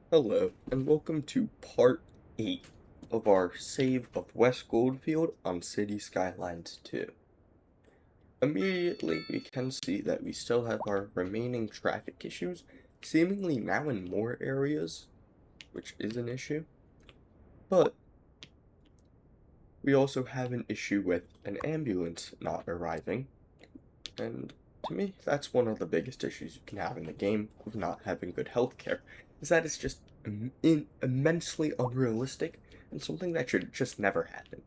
Hello, and welcome to part 8 of our save of West Goldfield on City Skylines II. Immediately, we can see that we still have our remaining traffic issues, seemingly now in more areas, which is an issue. But we also have an issue with an ambulance not arriving, and to me, that's one of the biggest issues you can have in the game of not having good healthcare, is that it's just immensely unrealistic and something that should just never happen.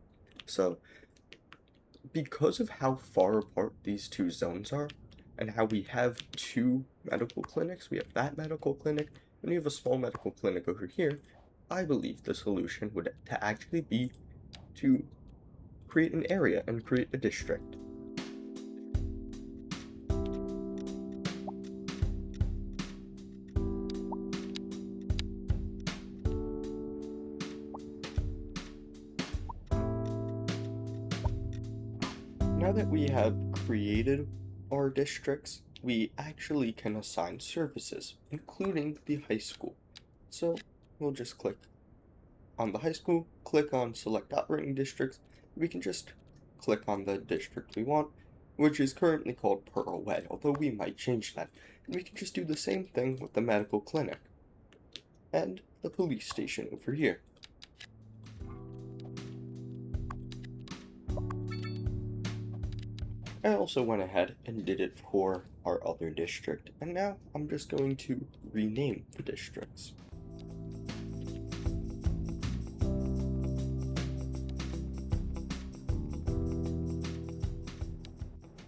So, because of how far apart these two zones are, and how we have two medical clinics, we have that medical clinic, and we have a small medical clinic over here, I believe the solution would to actually be to create an area and create a district. Now that we have created our districts, we actually can assign services, including the high school. So we'll just click on the high school, click on select operating districts. We can just click on the district we want, which is currently called Pearl Way, although we might change that. And we can just do the same thing with the medical clinic and the police station over here. I also went ahead and did it for our other district, and now I'm just going to rename the districts.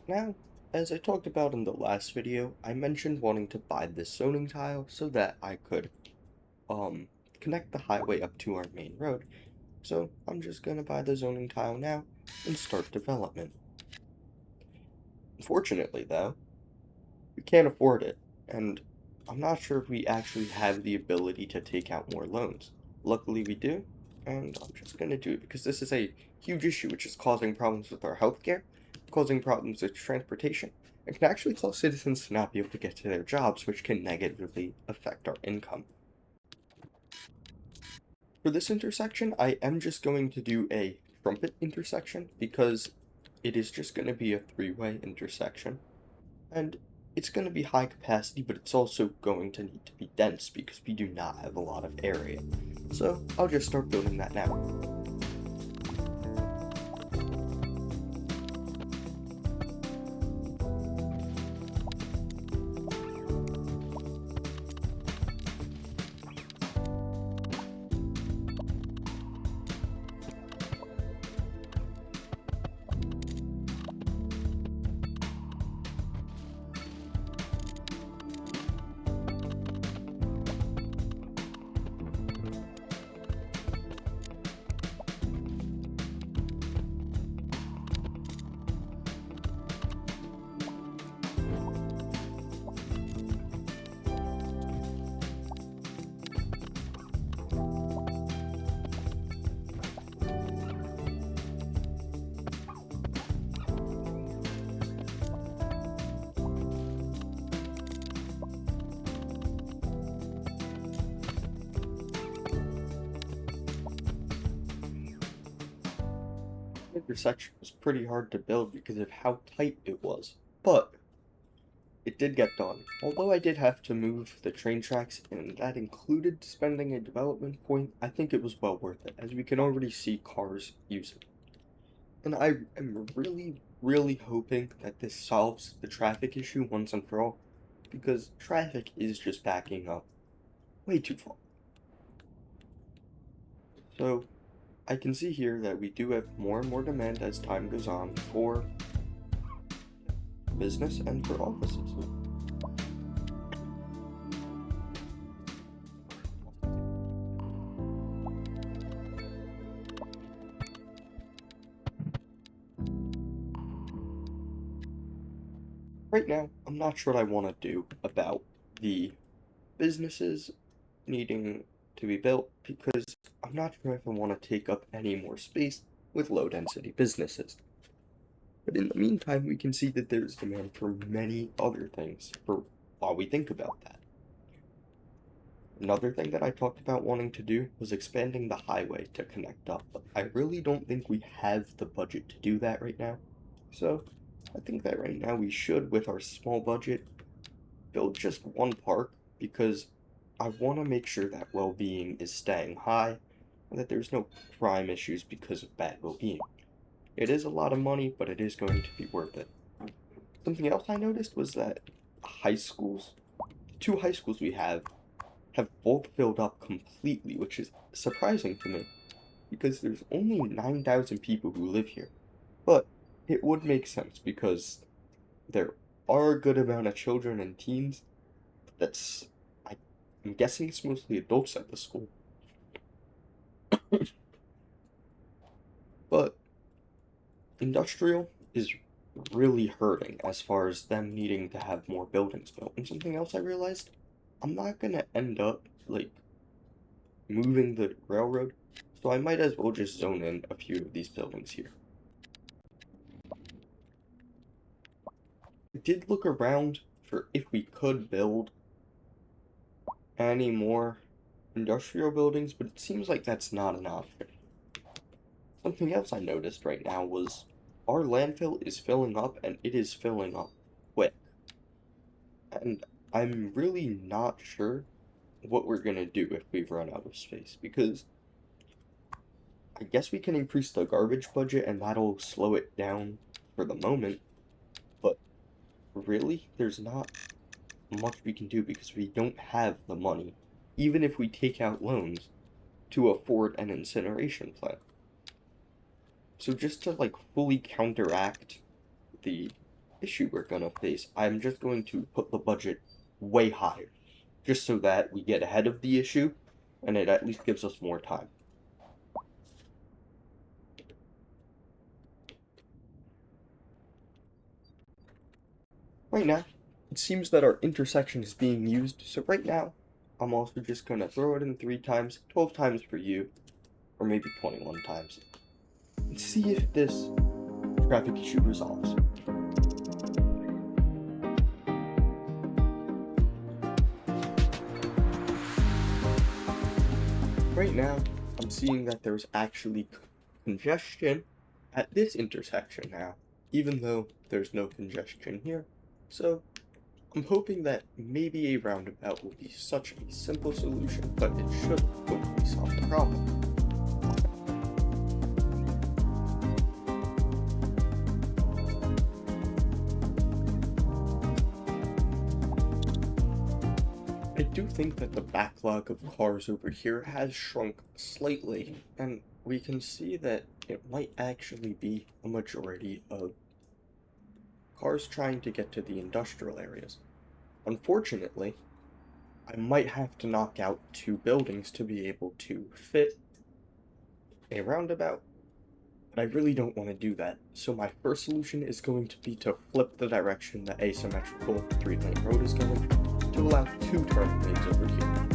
Now, as I talked about in the last video, I mentioned wanting to buy this zoning tile so that I could connect the highway up to our main road. So I'm just gonna buy the zoning tile now and start development. Unfortunately though, we can't afford it, and I'm not sure if we actually have the ability to take out more loans. Luckily we do, and I'm just gonna do it because this is a huge issue which is causing problems with our healthcare, causing problems with transportation, and can actually cause citizens to not be able to get to their jobs, which can negatively affect our income. For this intersection, I am just going to do a trumpet intersection because it is just going to be a three-way intersection. And it's going to be high capacity, but it's also going to need to be dense because we do not have a lot of area. So I'll just start building that now. The intersection was pretty hard to build because of how tight it was, but it did get done. Although I did have to move the train tracks, and that included spending a development point, I think it was well worth it, as we can already see cars use it. And I am really hoping that this solves the traffic issue once and for all, because traffic is just backing up way too far. So, I can see here that we do have more and more demand as time goes on for business and for offices. Right now, I'm not sure what I want to do about the businesses needing to be built because I'm not sure if I want to take up any more space with low density businesses. But in the meantime, we can see that there's demand for many other things for while we think about that. Another thing that I talked about wanting to do was expanding the highway to connect up, but I really don't think we have the budget to do that right now. So I think that right now we should, with our small budget, build just one park because I want to make sure that well-being is staying high and that there's no crime issues because of bad well-being. It is a lot of money, but it is going to be worth it. Something else I noticed was that high schools, the two high schools we have both filled up completely, which is surprising to me because there's only 9,000 people who live here. But it would make sense because there are a good amount of children and teens. That's, I'm guessing it's mostly adults at the school. But industrial is really hurting as far as them needing to have more buildings built. And something else I realized, I'm not gonna end up like moving the railroad, so I might as well just zone in a few of these buildings here. I did look around for if we could build any more industrial buildings, but it seems like that's not an option. Something else I noticed right now was our landfill is filling up, and it is filling up quick. And I'm really not sure what we're gonna do if we run out of space, because I guess we can increase the garbage budget and that'll slow it down for the moment, but really, there's not much we can do because we don't have the money, even if we take out loans, to afford an incineration plant. So just to like fully counteract the issue we're gonna face, I'm just going to put the budget way higher, just so that we get ahead of the issue and it at least gives us more time. Right now, it seems that our intersection is being used, so right now, I'm also just gonna throw it in 3 times, 12 times for you, or maybe 21 times, and see if this traffic issue resolves. Right now, I'm seeing that there's actually congestion at this intersection now, even though there's no congestion here. So I'm hoping that maybe a roundabout will be such a simple solution, but it should hopefully solve the problem. I do think that the backlog of cars over here has shrunk slightly, and we can see that it might actually be a majority of cars trying to get to the industrial areas. Unfortunately, I might have to knock out 2 buildings to be able to fit a roundabout, but I really don't want to do that. So my first solution is going to be to flip the direction the asymmetrical 3-lane road is going, to allow 2 turning lanes over here.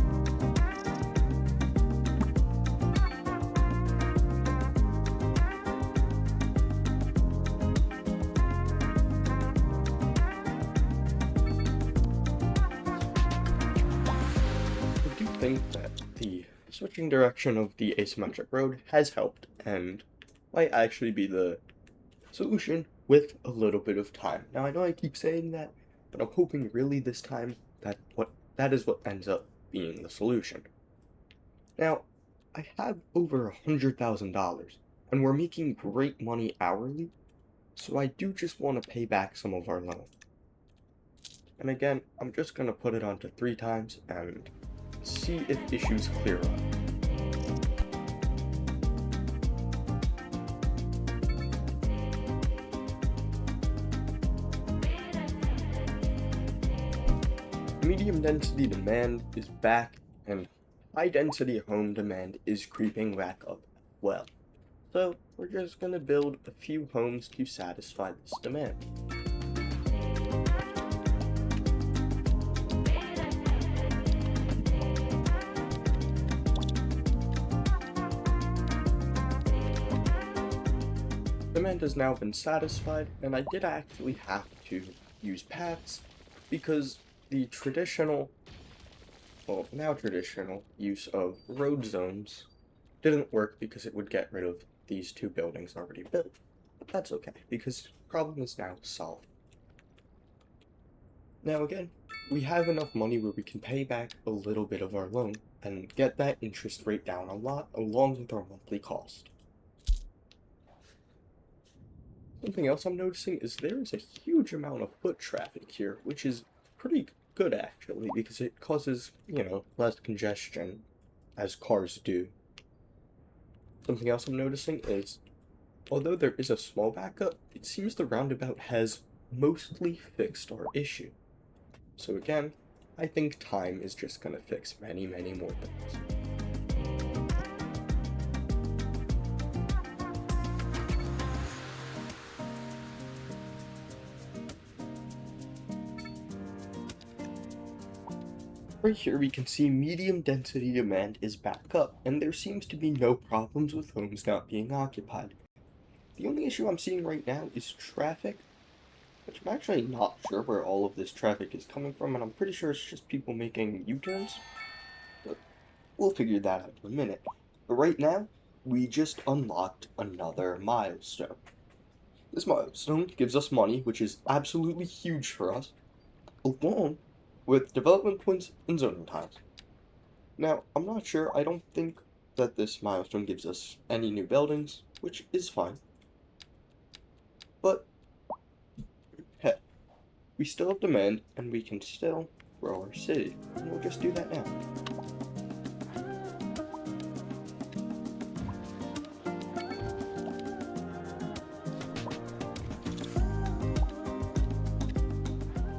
I do think that the switching direction of the asymmetric road has helped and might actually be the solution with a little bit of time. Now I know I keep saying that, but I'm hoping really this time that is what ends up being the solution. Now, I have over $100,000 and we're making great money hourly, so I do just want to pay back some of our loan. And again, I'm just gonna put it onto 3 times and see if issues clear up. Medium density demand is back and high density home demand is creeping back up as well. So we're just gonna build a few homes to satisfy this demand. Demand has now been satisfied, and I did actually have to use paths because the traditional well, now traditional use of road zones didn't work because it would get rid of these two buildings already built. But that's okay, because the problem is now solved. Now again, we have enough money where we can pay back a little bit of our loan and get that interest rate down a lot along with our monthly cost. Something else I'm noticing is there is a huge amount of foot traffic here, which is pretty good actually, because it causes, less congestion as cars do. Something else I'm noticing is, although there is a small backup, it seems the roundabout has mostly fixed our issue. So again, I think time is just gonna fix many, many more things. Right here we can see medium density demand is back up, and there seems to be no problems with homes not being occupied. The only issue I'm seeing right now is traffic, which I'm actually not sure where all of this traffic is coming from, and I'm pretty sure it's just people making U-turns. But we'll figure that out in a minute. But right now, we just unlocked another milestone. This milestone gives us money, which is absolutely huge for us, along with development points and zoning tiles. Now, I'm not sure, I don't think that this milestone gives us any new buildings, which is fine. But, heck, we still have demand, and we can still grow our city. And we'll just do that now.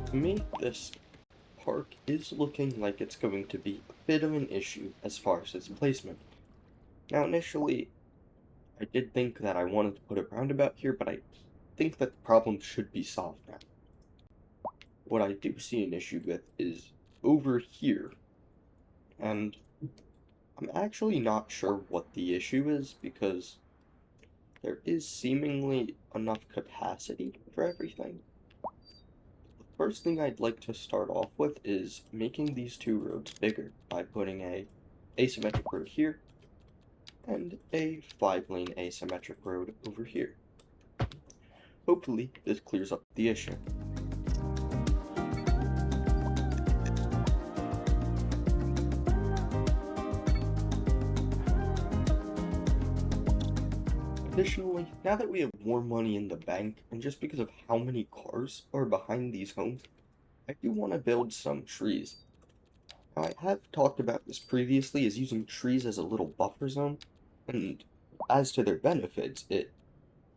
To me, this park is looking like it's going to be a bit of an issue as far as its placement. Now, initially, I did think that I wanted to put a roundabout here, but I think that the problem should be solved now. What I do see an issue with is over here, and I'm actually not sure what the issue is because there is seemingly enough capacity for everything. The first thing I'd like to start off with is making these two roads bigger by putting a asymmetric road here and a 5-lane asymmetric road over here. Hopefully, this clears up the issue. Additionally, now that we have more money in the bank, and just because of how many cars are behind these homes, I do want to build some trees. Now, I have talked about this previously as using trees as a little buffer zone, and as to their benefits, it,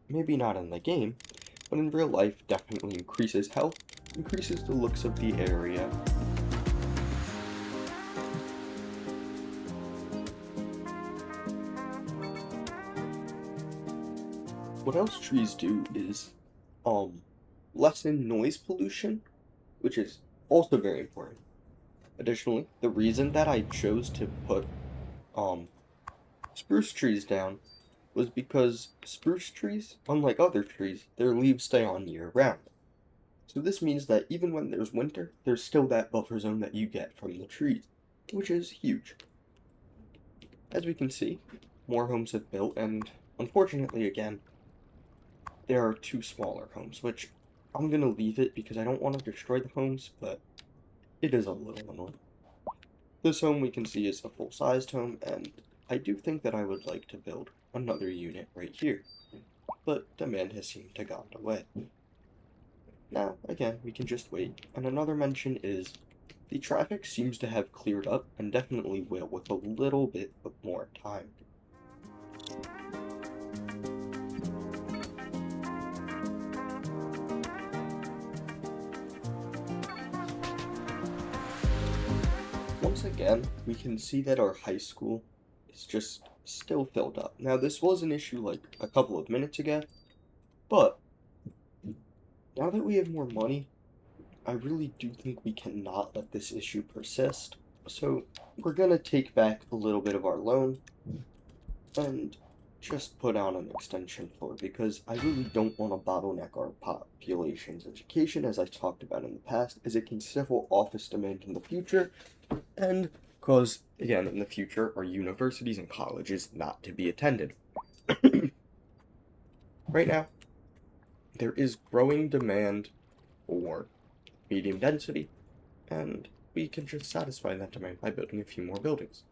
maybe not in the game, but in real life definitely increases health, increases the looks of the area. What else trees do is, lessen noise pollution, which is also very important. Additionally, the reason that I chose to put, spruce trees down was because spruce trees, unlike other trees, their leaves stay on year-round. So this means that even when there's winter, there's still that buffer zone that you get from the trees, which is huge. As we can see, more homes have built, and unfortunately again, there are two smaller homes, which I'm gonna leave it because I don't want to destroy the homes, but it is a little annoying. This home we can see is a full-sized home, and I do think that I would like to build another unit right here, but demand has seemed to gone away. Now, again, we can just wait, and another mention is the traffic seems to have cleared up, and definitely will with a little bit of more time. Once again, we can see that our high school is just still filled up. Now, this was an issue like a couple of minutes ago, but now that we have more money, I really do think we cannot let this issue persist. So we're gonna take back a little bit of our loan, and just put on an extension floor because I really don't want to bottleneck our population's education, as I talked about in the past, as it can stifle office demand in the future, and cause, again, in the future, our universities and colleges not to be attended. Right now, there is growing demand for medium density, and we can just satisfy that demand by building a few more buildings.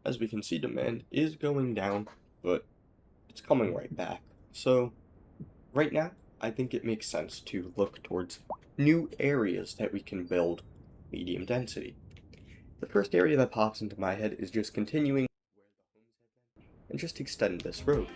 As we can see, demand is going down, but it's coming right back. So, right now, I think it makes sense to look towards new areas that we can build medium density. The first area that pops into my head is just continuing where the homes have been and just extend this road.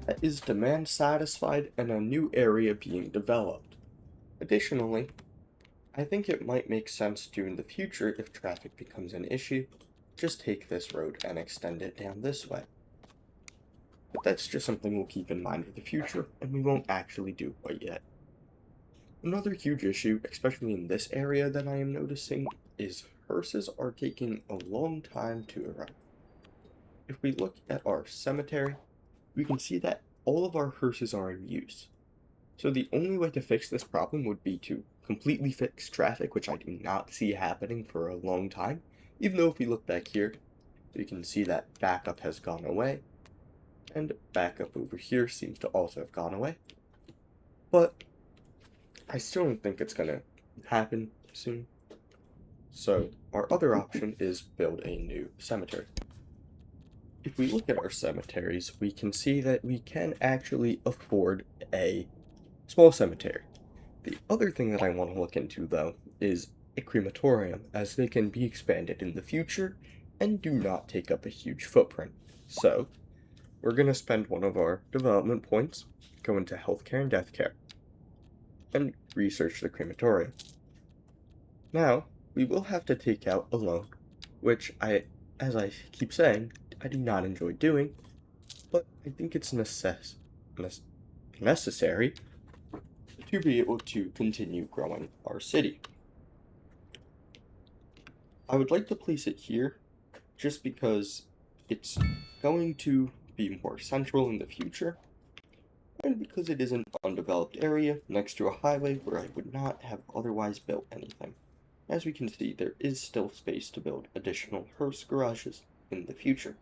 That is demand satisfied and a new area being developed. Additionally, I think it might make sense to, in the future, if traffic becomes an issue, just take this road and extend it down this way. But that's just something we'll keep in mind for the future, and we won't actually do quite yet. Another huge issue, especially in this area that I am noticing, is hearses are taking a long time to arrive. If we look at our cemetery, we can see that all of our hearses are in use. So the only way to fix this problem would be to completely fix traffic, which I do not see happening for a long time. Even though if we look back here, we can see that backup has gone away, and backup over here seems to also have gone away. But I still don't think it's gonna happen soon. So our other option is build a new cemetery. If we look at our cemeteries, we can see that we can actually afford a small cemetery. The other thing that I want to look into, though, is a crematorium, as they can be expanded in the future and do not take up a huge footprint. So, we're going to spend one of our development points, go into healthcare and death care, and research the crematorium. Now, we will have to take out a loan, which as I keep saying, I do not enjoy doing, but I think it's necessary to be able to continue growing our city. I would like to place it here just because it's going to be more central in the future, and because it is an undeveloped area next to a highway where I would not have otherwise built anything. As we can see, there is still space to build additional hearse garages in the future.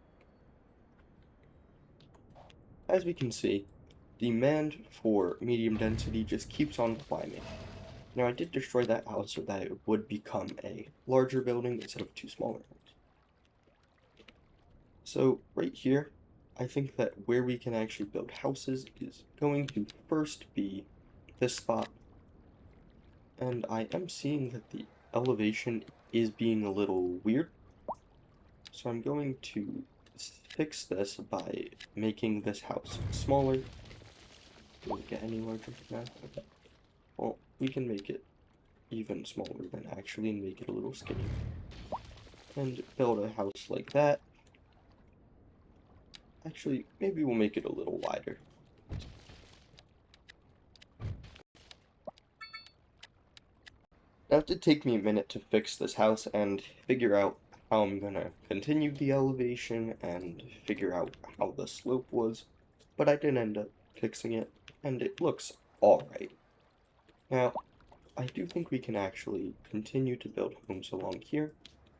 As we can see, demand for medium density just keeps on climbing. Now I did destroy that house so that it would become a larger building instead of two smaller ones. So right here, I think that where we can actually build houses is going to first be this spot. And I am seeing that the elevation is being a little weird. So I'm going to fix this by making this house smaller. Will it get any larger now? Okay. Well, we can make it even smaller than actually and make it a little skinnier. And build a house like that. Actually, maybe we'll make it a little wider. Now it did take me a minute to fix this house and figure out how I'm gonna continue the elevation and figure out how the slope was, but I did end up fixing it, and it looks alright. Now, I do think we can actually continue to build homes along here,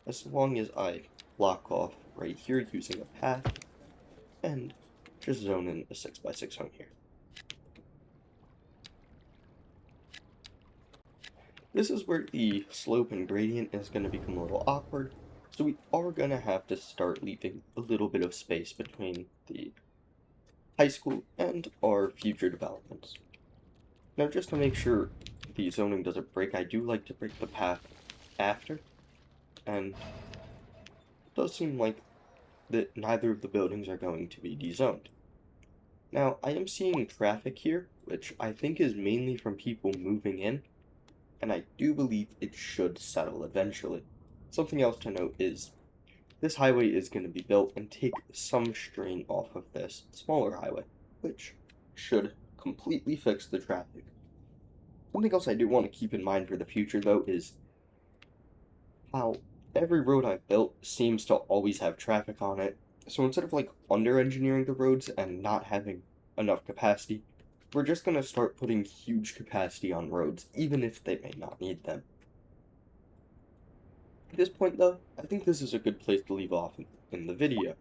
as long as I block off right here using a path, and just zone in a 6x6 home here. This is where the slope and gradient is going to become a little awkward, so we are going to have to start leaving a little bit of space between the high school and our future developments. Now, just to make sure the zoning doesn't break, I do like to break the path after, and it does seem like that neither of the buildings are going to be dezoned. Now, I am seeing traffic here, which I think is mainly from people moving in, and I do believe it should settle eventually. Something else to note is this highway is going to be built and take some strain off of this smaller highway, which should completely fix the traffic. Something else I do want to keep in mind for the future, though, is how every road I've built seems to always have traffic on it. So instead of like under-engineering the roads and not having enough capacity, we're just going to start putting huge capacity on roads, even if they may not need them. At this point, though, I think this is a good place to leave off in the video.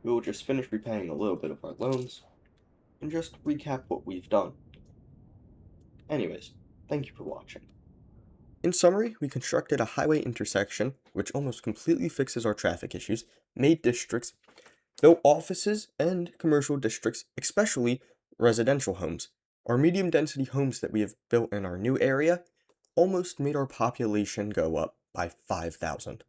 We will just finish repaying a little bit of our loans, and just recap what we've done. Anyways, thank you for watching. In summary, we constructed a highway intersection, which almost completely fixes our traffic issues, made districts, built offices and commercial districts, especially residential homes. Our medium density homes that we have built in our new area almost made our population go up by 5,000.